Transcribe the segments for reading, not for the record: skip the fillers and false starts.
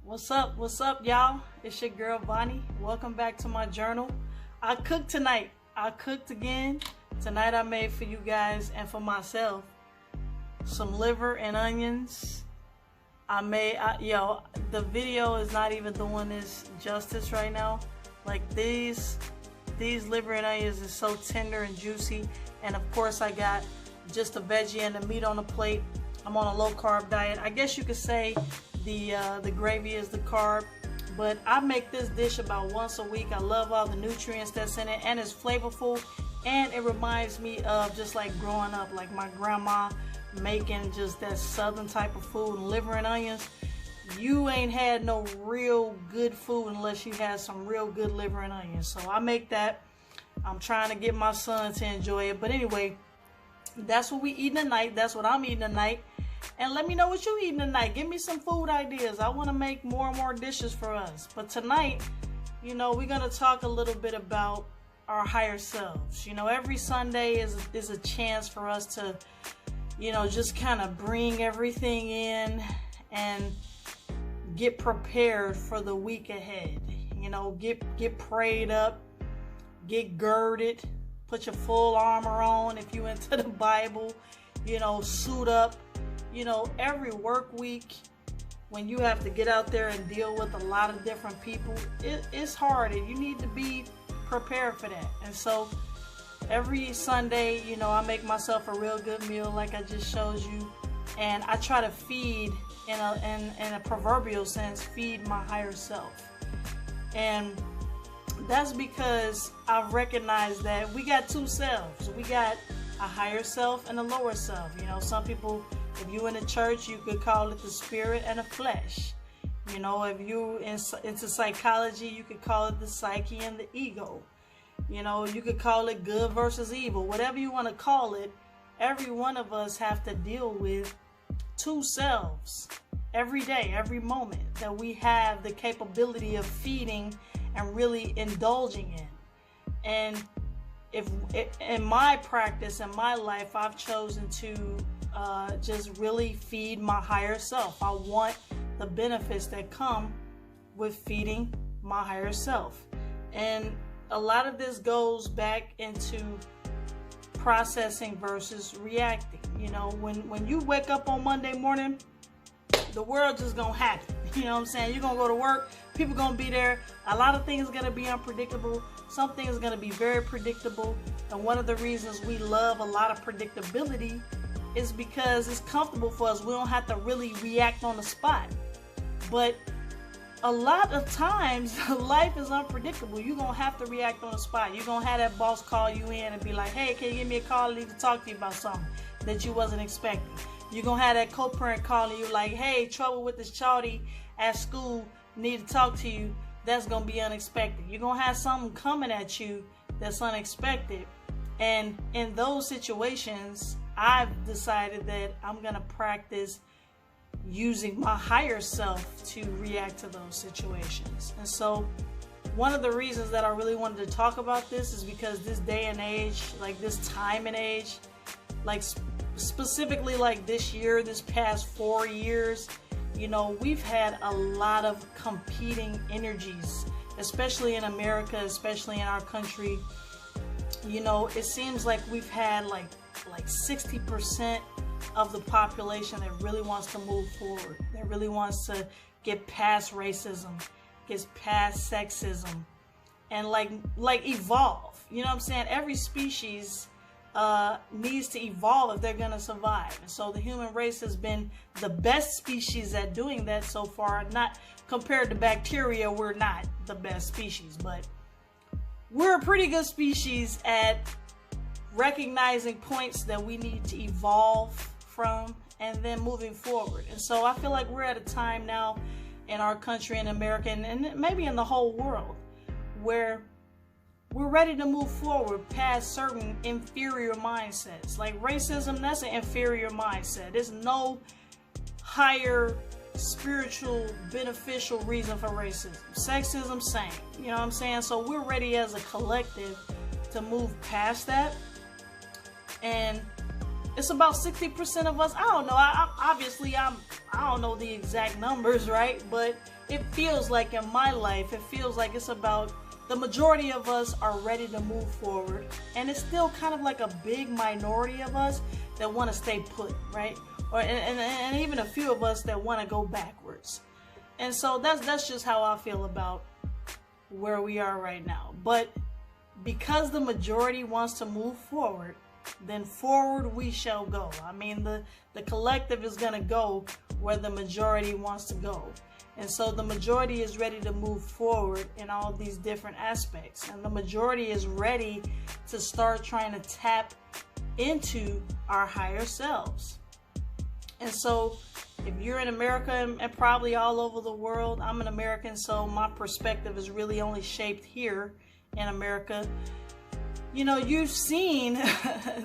What's up, y'all? It's your girl Bonnie. Welcome back to my journal. I cooked tonight. I cooked again. Tonight I made for you guys and for myself some liver and onions. The video is not even doing this justice right now. Like these liver and onions is so tender and juicy. And of course I got just the veggie and the meat on the plate. I'm on a low carb diet. I guess you could say the gravy is the carb, but I make this dish about once a week. I love all the nutrients that's in it, and it's flavorful, and it reminds me of just like growing up, like my grandma making just that southern type of food. Liver and onions, you ain't had no real good food unless you had some real good liver and onions. So I make that. I'm trying to get my son to enjoy it, but anyway, that's what we eating tonight. That's what I'm eating tonight. And let me know what you eating tonight. Give me some food ideas. I want to make more and more dishes for us. But tonight, we're going to talk a little bit about our higher selves. Every Sunday is a chance for us to, just kind of bring everything in and get prepared for the week ahead. Get prayed up, get girded, put your full armor on if you into the Bible, suit up. Every work week, when you have to get out there and deal with a lot of different people, it's hard, and you need to be prepared for that. And so every Sunday, I make myself a real good meal like I just showed you, and I try to feed, in a proverbial sense, feed my higher self. And that's because I've recognized that we got two selves. We got a higher self and a lower self. Some people, if you in the church, you could call it the spirit and the flesh. If you into psychology, you could call it the psyche and the ego. You could call it good versus evil. Whatever you want to call it, every one of us have to deal with two selves every day, every moment that we have the capability of feeding and really indulging in. And if in my practice, in my life, I've chosen to just really feed my higher self. I want the benefits that come with feeding my higher self. And a lot of this goes back into processing versus reacting. When you wake up on Monday morning, the world just gonna happen. You know what I'm saying? You're gonna go to work, people gonna be there. A lot of things gonna be unpredictable. Some things gonna be very predictable. And one of the reasons we love a lot of predictability is because it's comfortable for us. We don't have to really react on the spot. But a lot of times, life is unpredictable. You're going to have to react on the spot. You're going to have that boss call you in and be like, hey, can you give me a call? I need to talk to you about something that you wasn't expecting. You're going to have that co-parent calling you like, hey, trouble with this chawdy at school, need to talk to you. That's going to be unexpected. You're going to have something coming at you that's unexpected. And in those situations, I've decided that I'm going to practice using my higher self to react to those situations. And so one of the reasons that I really wanted to talk about this is because this day and age, like this time and age, like specifically like this year, this past 4 years, we've had a lot of competing energies, especially in America, especially in our country. It seems like we've had like 60% of the population that really wants to move forward, that really wants to get past racism, get past sexism, and like evolve. You know what I'm saying? Every species needs to evolve if they're gonna survive. And so the human race has been the best species at doing that so far. Not compared to bacteria, we're not the best species, but we're a pretty good species at recognizing points that we need to evolve from and then moving forward. And so I feel like we're at a time now in our country, in America, and maybe in the whole world, where we're ready to move forward past certain inferior mindsets. Like racism, that's an inferior mindset. There's no higher spiritual beneficial reason for racism. Sexism, same. You know what I'm saying? So we're ready as a collective to move past that and it's about 60% of us. I don't know. I don't know the exact numbers, right? But it feels like in my life, it feels like it's about the majority of us are ready to move forward, and it's still kind of like a big minority of us that want to stay put, right? Or and even a few of us that want to go backwards. And so that's just how I feel about where we are right now. But because the majority wants to move forward, then forward we shall go. I mean, the collective is going to go where the majority wants to go. And so the majority is ready to move forward in all these different aspects. And the majority is ready to start trying to tap into our higher selves. And so if you're in America and probably all over the world, I'm an American, so my perspective is really only shaped here in America. You know, you've seen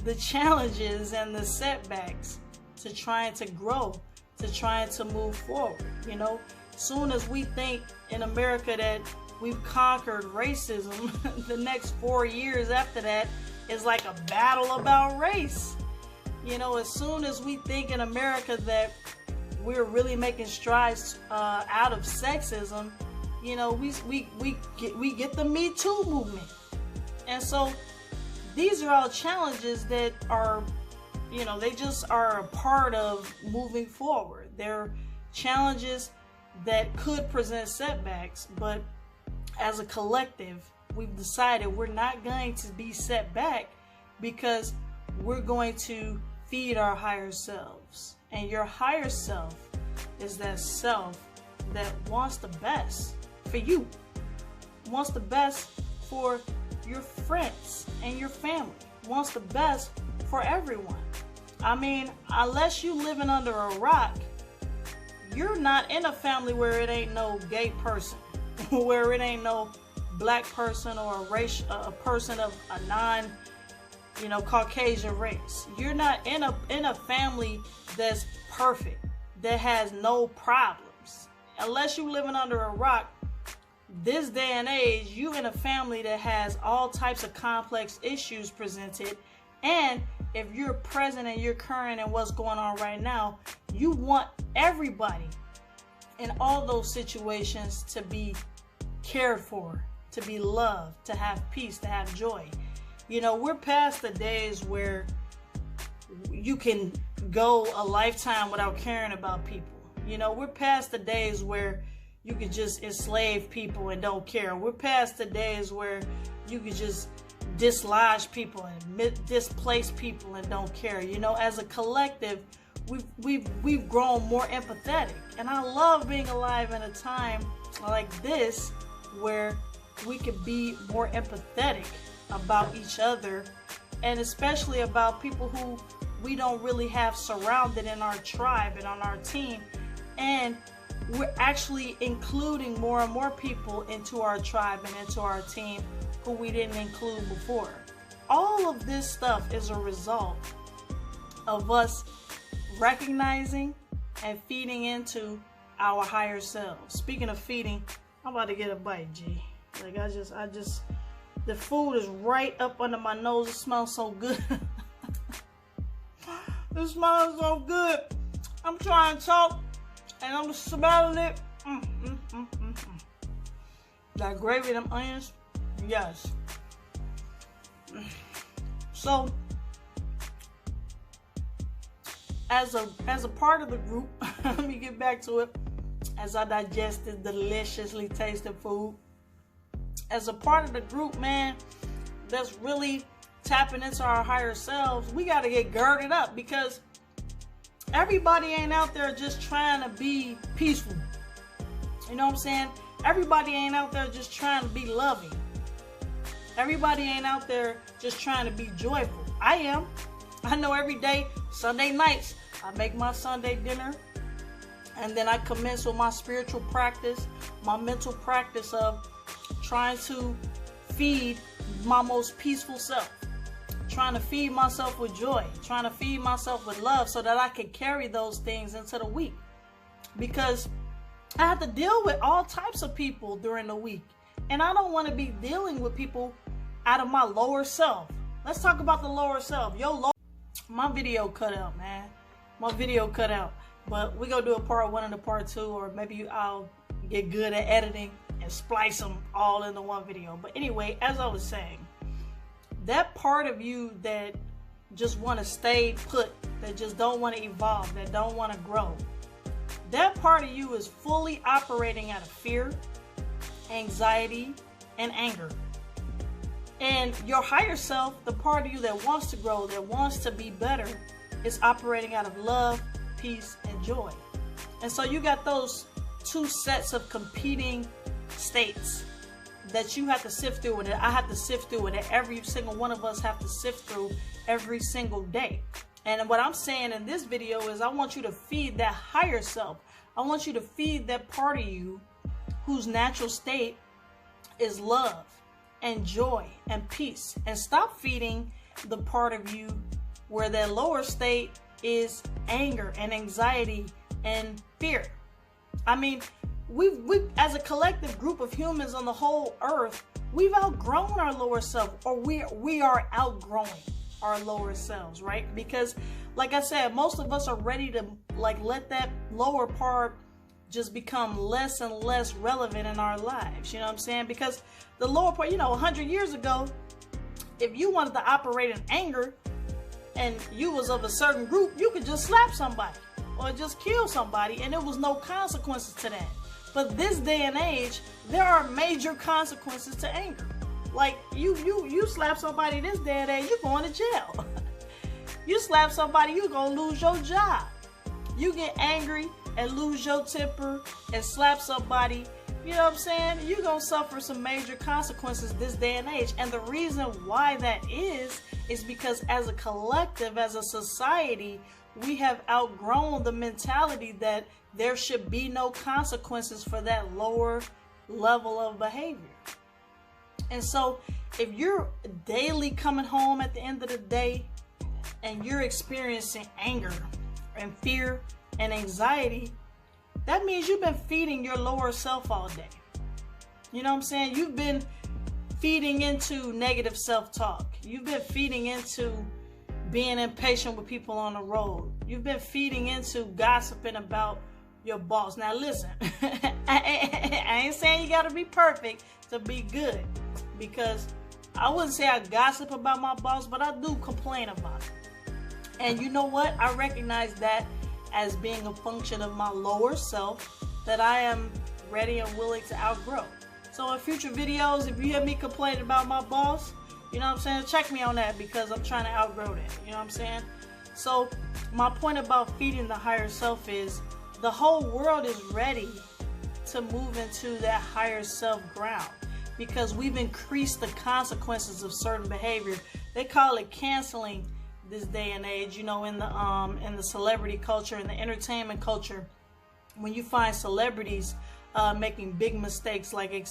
the challenges and the setbacks to trying to grow, to trying to move forward. You know, soon as we think in America that we've conquered racism, the next 4 years after that is like a battle about race. You know, as soon as we think in America that we're really making strides out of sexism, you know, we get the Me Too movement. And so these are all challenges that are, you know, they just are a part of moving forward. They're challenges that could present setbacks, but as a collective, we've decided we're not going to be set back because we're going to feed our higher selves. And your higher self is that self that wants the best for you, wants the best for your friends and your family, wants the best for everyone. I mean, unless you living under a rock, you're not in a family where it ain't no gay person, where it ain't no black person or a person of a non, you know, Caucasian race. You're not in a family that's perfect, that has no problems. Unless you living under a rock, this day and age, you in a family that has all types of complex issues presented. And if you're present and you're current in what's going on right now, you want everybody in all those situations to be cared for, to be loved, to have peace, to have joy. You know, we're past the days where you can go a lifetime without caring about people. You know, we're past the days where you could just enslave people and don't care. We're past the days where you could just dislodge people and displace people and don't care. You know, as a collective, we've grown more empathetic. And I love being alive in a time like this where we could be more empathetic about each other, and especially about people who we don't really have surrounded in our tribe and on our team. And we're actually including more and more people into our tribe and into our team who we didn't include before. All of this stuff is a result of us recognizing and feeding into our higher selves. Speaking of feeding, I'm about to get a bite, G. Like I just, the food is right up under my nose. It smells so good. It smells so good. I'm trying to talk and I'm smelling it. That gravy, them onions, yes. So, as a part of the group, let me get back to it. As I digest this deliciously tasting food, as a part of the group, man, that's really tapping into our higher selves, we got to get girded up, because everybody ain't out there just trying to be peaceful. You know what I'm saying? Everybody ain't out there just trying to be loving. Everybody ain't out there just trying to be joyful. I am. I know every day, Sunday nights, I make my Sunday dinner, and then I commence with my spiritual practice, my mental practice of trying to feed my most peaceful self, trying to feed myself with joy, trying to feed myself with love, so that I can carry those things into the week. Because I have to deal with all types of people during the week, and I don't want to be dealing with people out of my lower self. Let's talk about the lower self. my video cut out, man. My video cut out. But we're going to do a part 1 and a part 2, or maybe I'll get good at editing and splice them all into one video. But anyway, as I was saying, that part of you that just want to stay put, that just don't want to evolve, that don't want to grow, that part of you is fully operating out of fear, anxiety, and anger. And your higher self, the part of you that wants to grow, that wants to be better, is operating out of love, peace, and joy. And so you got those two sets of competing states that you have to sift through, and that I have to sift through, and that every single one of us have to sift through every single day. And what I'm saying in this video is I want you to feed that higher self. I want you to feed that part of you whose natural state is love and joy and peace, and stop feeding the part of you where that lower state is anger and anxiety and fear. I mean, we as a collective group of humans on the whole earth, we've outgrown our lower self, or we are outgrowing our lower selves, right? Because like I said, most of us are ready to like let that lower part just become less and less relevant in our lives. You know what I'm saying? Because the lower part, you know, 100 years ago, if you wanted to operate in anger and you was of a certain group, you could just slap somebody or just kill somebody, and there was no consequences to that. But this day and age, there are major consequences to anger. Like you slap somebody this day and age, you're going to jail. You slap somebody, you're gonna lose your job. You get angry and lose your temper and slap somebody, you know what I'm saying? You're gonna suffer some major consequences this day and age. And the reason why that is because as a collective, as a society, we have outgrown the mentality that there should be no consequences for that lower level of behavior. And so if you're daily coming home at the end of the day and you're experiencing anger and fear and anxiety, that means you've been feeding your lower self all day. You know what I'm saying? You've been feeding into negative self-talk. You've been feeding into being impatient with people on the road. You've been feeding into gossiping about your boss. Now listen, I ain't saying you gotta be perfect to be good, because I wouldn't say I gossip about my boss, but I do complain about it. And you know what? I recognize that as being a function of my lower self that I am ready and willing to outgrow. So in future videos, if you hear me complaining about my boss, you know what I'm saying, check me on that, because I'm trying to outgrow that. You know what I'm saying? So my point about feeding the higher self is the whole world is ready to move into that higher self ground, because we've increased the consequences of certain behavior. They call it canceling this day and age, you know, in the celebrity culture, in the entertainment culture. When you find celebrities making big mistakes, like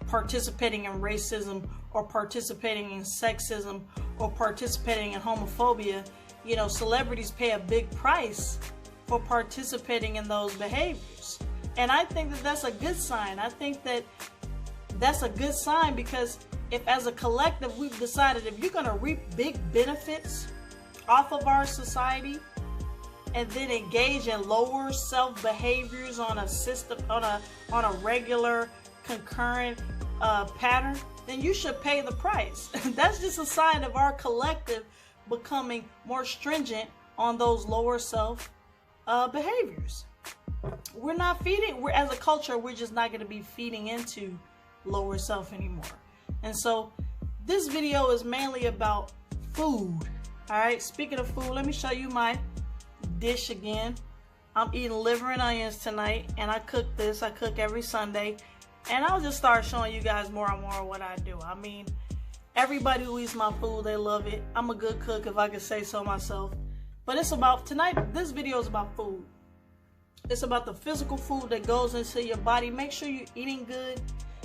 participating in racism, or participating in sexism, or participating in homophobia, you know, celebrities pay a big price for participating in those behaviors. And I think that that's a good sign. I think that that's a good sign, because if as a collective we've decided if you're going to reap big benefits off of our society and then engage in lower self behaviors on a system, on a regular concurrent pattern, then you should pay the price. That's just a sign of our collective becoming more stringent on those lower self behaviors. We're not feeding, as a culture, we're just not going to be feeding into lower self anymore. And so this video is mainly about food. All right, speaking of food, let me show you my dish again. I'm eating liver and onions tonight, and I cook this. I cook every Sunday, and I'll just start showing you guys more and more of what I do. I mean, everybody who eats my food, they love it. I'm a good cook, if I could say so myself. But it's about, tonight, this video is about food. It's about the physical food that goes into your body. Make sure you're eating good.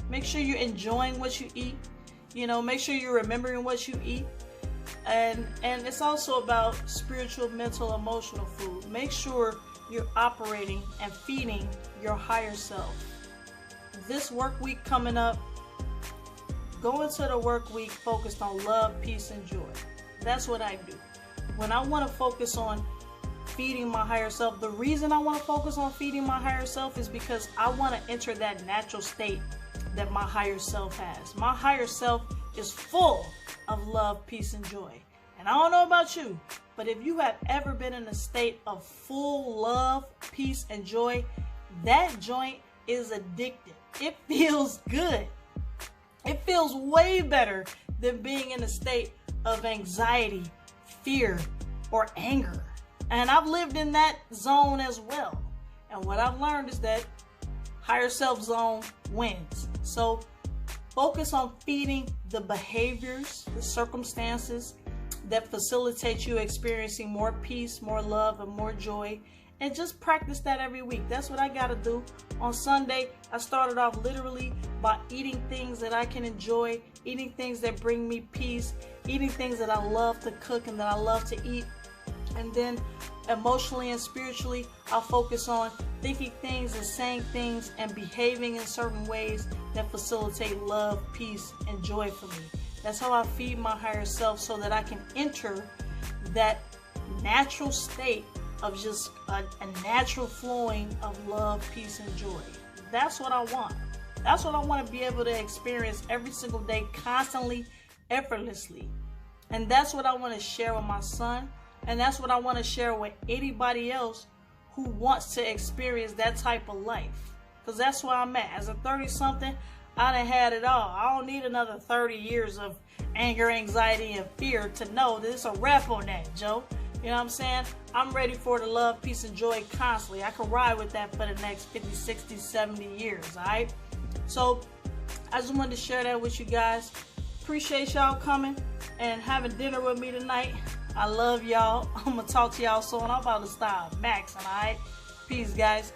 Make sure you're enjoying what you eat. You know, make sure you're remembering what you eat. And it's also about spiritual, mental, emotional food. Make sure you're operating and feeding your higher self. This work week coming up, go into the work week focused on love, peace, and joy. That's what I do. when I want to focus on feeding my higher self, the reason I want to focus on feeding my higher self is because I want to enter that natural state that my higher self has. My higher self is full of love, peace, and joy. And I don't know about you, but if you have ever been in a state of full love, peace, and joy, that joint is addictive. It feels good. It feels way better than being in a state of anxiety, fear, or anger. And I've lived in that zone as well. And what I've learned is that higher self zone wins. So focus on feeding the behaviors, the circumstances that facilitate you experiencing more peace, more love, and more joy. And just practice that every week. That's what I got to do. On Sunday, I started off literally by eating things that I can enjoy, eating things that bring me peace, eating things that I love to cook and that I love to eat. And then emotionally and spiritually, I'll focus on thinking things and saying things and behaving in certain ways that facilitate love, peace, and joy for me. That's how I feed my higher self, so that I can enter that natural state of just a natural flowing of love, peace, and joy. That's what I want. That's what I want to be able to experience every single day, constantly, effortlessly. And that's what I want to share with my son. And that's what I want to share with anybody else who wants to experience that type of life. Because that's where I'm at. As a 30-something, I done had it all. I don't need another 30 years of anger, anxiety, and fear to know that it's a wrap on that, Joe. You know what I'm saying? I'm ready for the love, peace, and joy constantly. I can ride with that for the next 50, 60, 70 years, all right? So I just wanted to share that with you guys. Appreciate y'all coming and having dinner with me tonight. I love y'all. I'm going to talk to y'all soon. I'm about to start maxing, all right? Peace, guys.